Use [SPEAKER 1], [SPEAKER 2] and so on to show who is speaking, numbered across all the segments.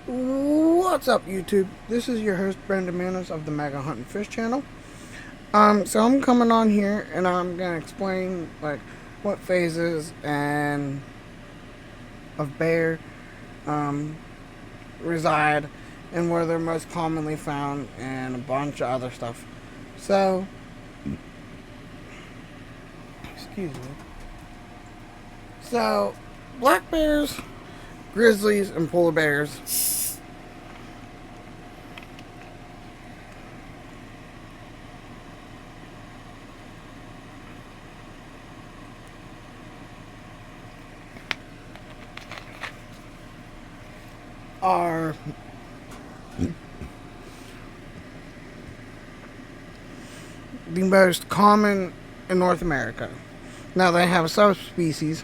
[SPEAKER 1] What's up, YouTube? This is your host, Brandon Manos of the Mega Hunt and Fish channel. So I'm coming on here and I'm gonna explain what phases and of bear reside and where they're most commonly found and a bunch of other stuff. So, excuse me. So, black bears, grizzlies, and polar bears are the most common in North America. Now they have a subspecies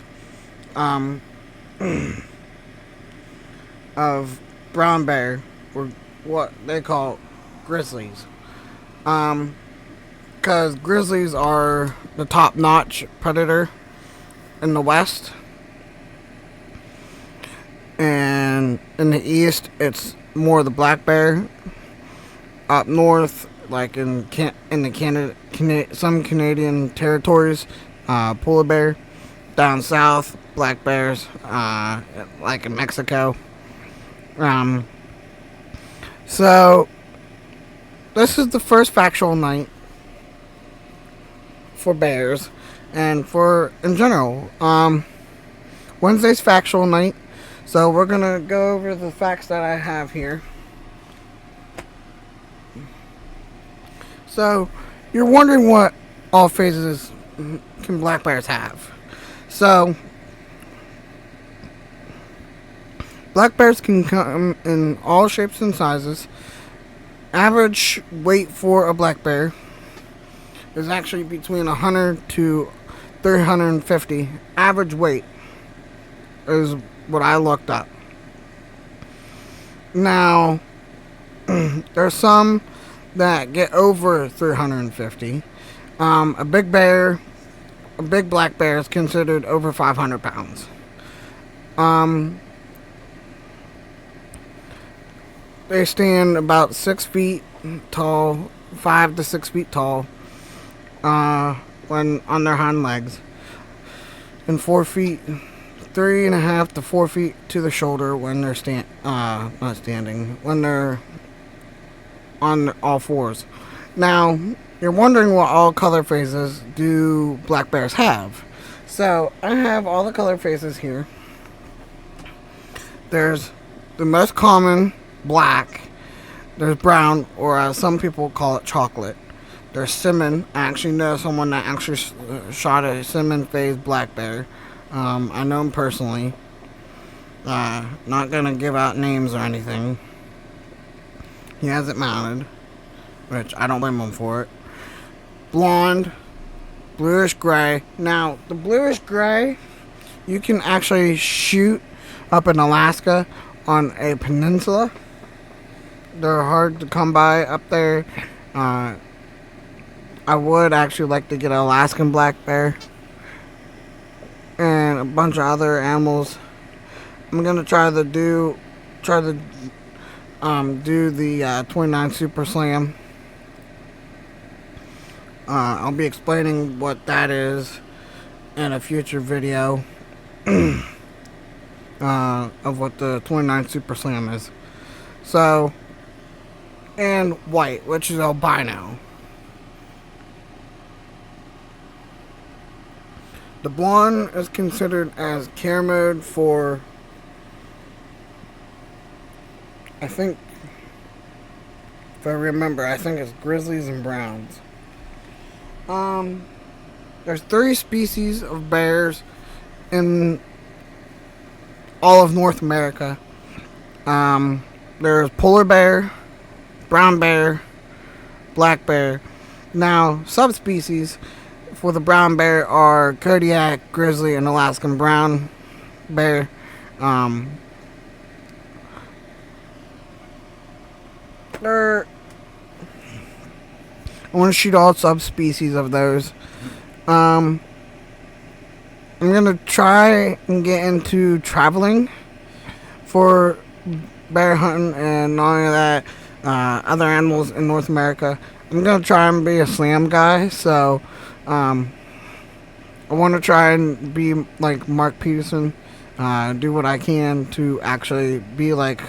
[SPEAKER 1] of brown bear, or what they call grizzlies. Because grizzlies are the top-notch predator in the West, and in the East, it's more the black bear. Up north, like in the some Canadian territories, polar bear. Down south, black bears, like in Mexico. So this is the first factual night for bears and for in general. Wednesday's factual night. So we're gonna go over the facts that I have here. So you're wondering what all phases can black bears have. So black bears can come in all shapes and sizes. Average weight for a black bear is actually between 100 to 350. Average weight is what I looked up. Now, there's some that get over 350. A big black bear is considered over 500 pounds. They stand about 6 feet tall, 5 to 6 feet tall, when on their hind legs, and 4 feet, 3.5 to 4 feet to the shoulder when they're not standing, when they're on all fours. Now, you're wondering what all color phases do black bears have. So, I have all the color phases here. There's the most common, black. There's brown, or as some people call it, chocolate. There's cinnamon. I actually know someone that actually shot a cinnamon phase black bear. I know him personally. Not gonna give out names or anything. He has it mounted, which I don't blame him for it. Blonde, bluish gray. Now, the bluish gray, you can actually shoot up in Alaska on a peninsula. They're hard to come by up there. I would actually like to get an Alaskan black bear and a bunch of other animals. I'm gonna try to do the 29 Super Slam. I'll be explaining what that is in a future video of what the 29 Super Slam is. So, and white, which is albino. The blonde is considered as care mode for, I think, if I remember, I think it's grizzlies and browns. There's 3 species of bears in all of North America. There's polar bear, brown bear, black bear. Now, subspecies for the brown bear are Kodiak, grizzly, and Alaskan brown bear. I want to shoot all subspecies of those. I'm gonna try and get into traveling for bear hunting and not only that, other animals in North America. I'm gonna try and be a slam guy, so I want to try and be like Mark Peterson, do what I can to actually be like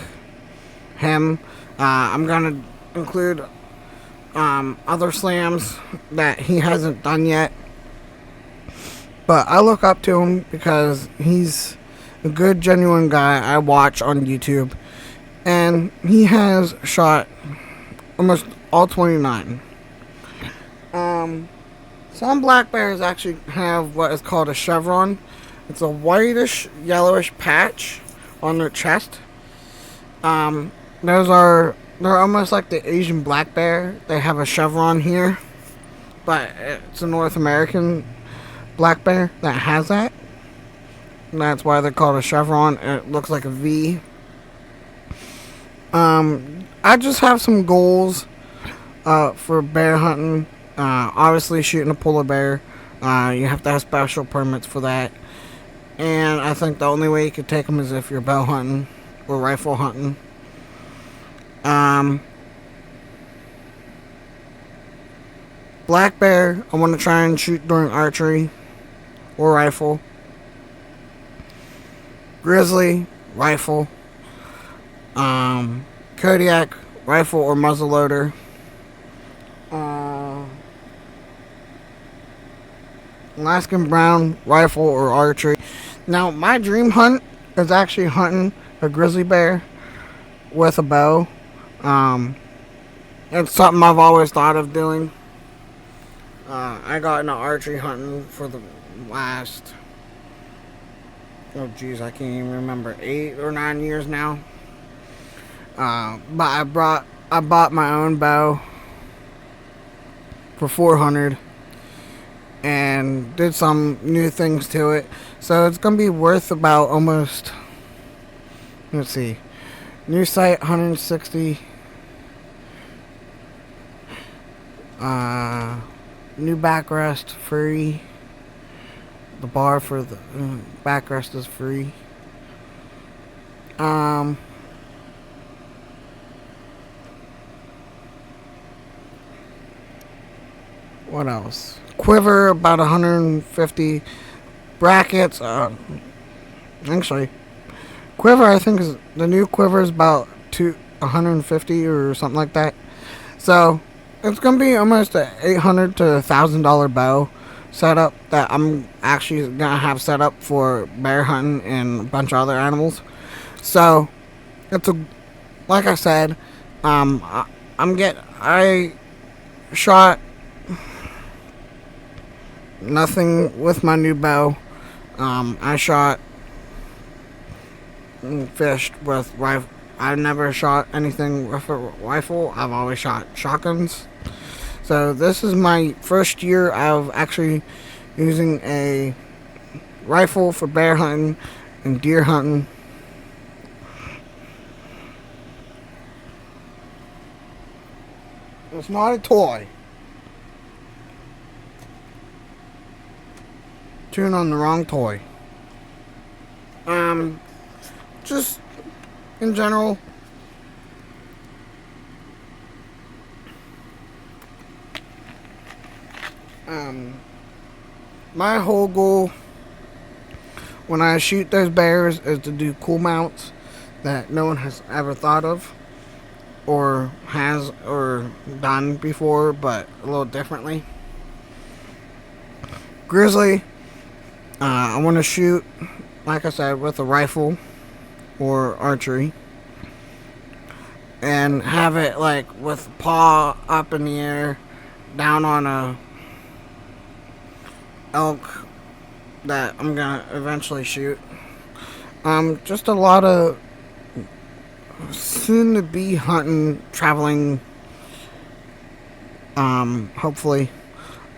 [SPEAKER 1] him. I'm gonna include other slams that he hasn't done yet, but I look up to him because he's a good, genuine guy I watch on YouTube, and he has shot almost all 29. Some black bears actually have what is called a chevron. It's a whitish, yellowish patch on their chest. They're almost like the Asian black bear. They have a chevron here, but it's a North American black bear that has that. And that's why they're called a chevron. It looks like a V. I just have some goals for bear hunting. Obviously, shooting a polar bear, you have to have special permits for that. And I think the only way you could take them is if you're bow hunting or rifle hunting. Black bear, I want to try and shoot during archery or rifle. Grizzly, rifle. Kodiak, rifle or muzzleloader. Alaskan brown, rifle or archery. Now, my dream hunt is actually hunting a grizzly bear with a bow. It's something I've always thought of doing. I got into archery hunting for the last, oh geez, I can't even remember, 8 or 9 years now. But I bought my own bow for $400 and did some new things to it. So it's gonna be worth about almost, let's see, new sight $160, new backrest free. The bar for the backrest is free. What else? Quiver about 150. Brackets. Actually, quiver I think is the new quiver is about 150 or something like that. So it's gonna be almost a $800 to $1,000 bow setup that I'm actually gonna have set up for bear hunting and a bunch of other animals. So it's like I said, I shot nothing with my new bow. I shot and fished with rifle. I never shot anything with a rifle. I've always shot shotguns. So this is my first year of actually using a rifle for bear hunting and deer hunting. It's not a toy. Chewing on the wrong toy. Just in general, my whole goal when I shoot those bears is to do cool mounts that no one has ever thought of or has or done before, but a little differently. Grizzly, I want to shoot, like I said, with a rifle or archery and have it like with paw up in the air down on a elk that I'm gonna eventually shoot. Just a lot of soon to be hunting, traveling. Hopefully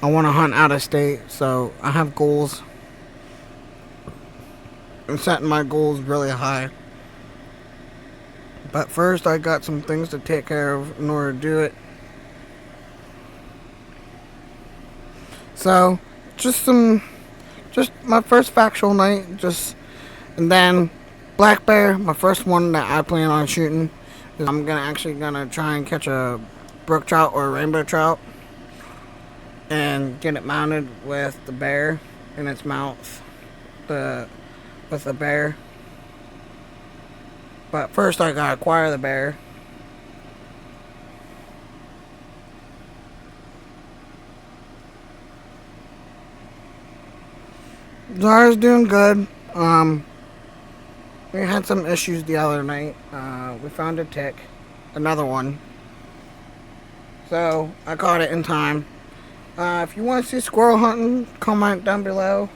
[SPEAKER 1] I want to hunt out of state, so I have goals. I'm setting my goals really high. But first, I got some things to take care of in order to do it. So, just my first factual night, and then Black bear, my first one that I plan on shooting. I'm gonna try and catch a brook trout or a rainbow trout and get it mounted with the bear in its mouth. With the bear. But first I gotta acquire the bear. Zara's doing good. We had some issues the other night. We found a tick. Another one. So, I caught it in time. If you want to see squirrel hunting, comment down below.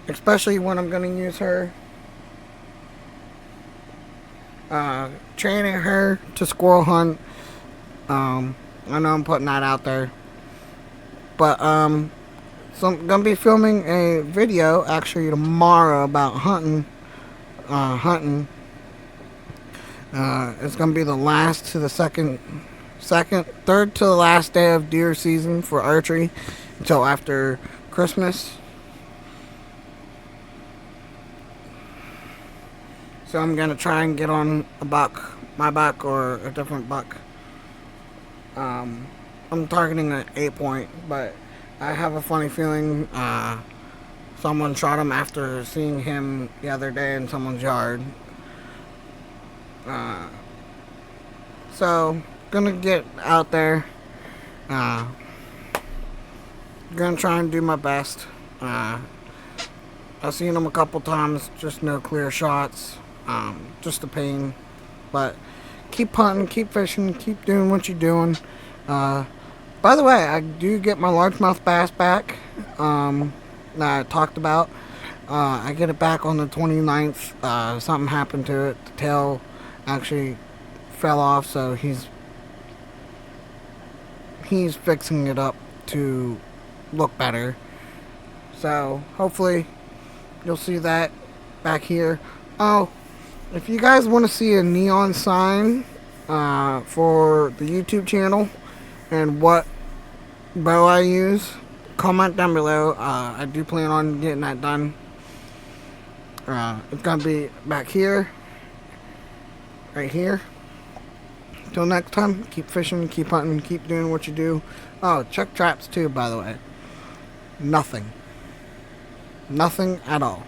[SPEAKER 1] Especially when I'm going to use her. Training her to squirrel hunt. I know I'm putting that out there. But, so I'm going to be filming a video actually tomorrow about hunting. It's going to be the last to the third to the last day of deer season for archery until after Christmas. So I'm going to try and get on my buck or a different buck. I'm targeting an 8-point, but I have a funny feeling someone shot him after seeing him the other day in someone's yard. So, gonna get out there. Gonna try and do my best. I've seen him a couple times, just no clear shots. Just a pain. But keep hunting, keep fishing, keep doing what you're doing. By the way, I do get my largemouth bass back that I talked about. I get it back on the 29th. Something happened to it. The tail actually fell off, so he's fixing it up to look better. So hopefully you'll see that back here. Oh, if you guys want to see a neon sign for the YouTube channel and what bow I use, comment down below. I do plan on getting that done. It's gonna be back here, right here. Till next time, keep fishing, keep hunting, keep doing what you do. Oh, check traps too, by the way. Nothing at all.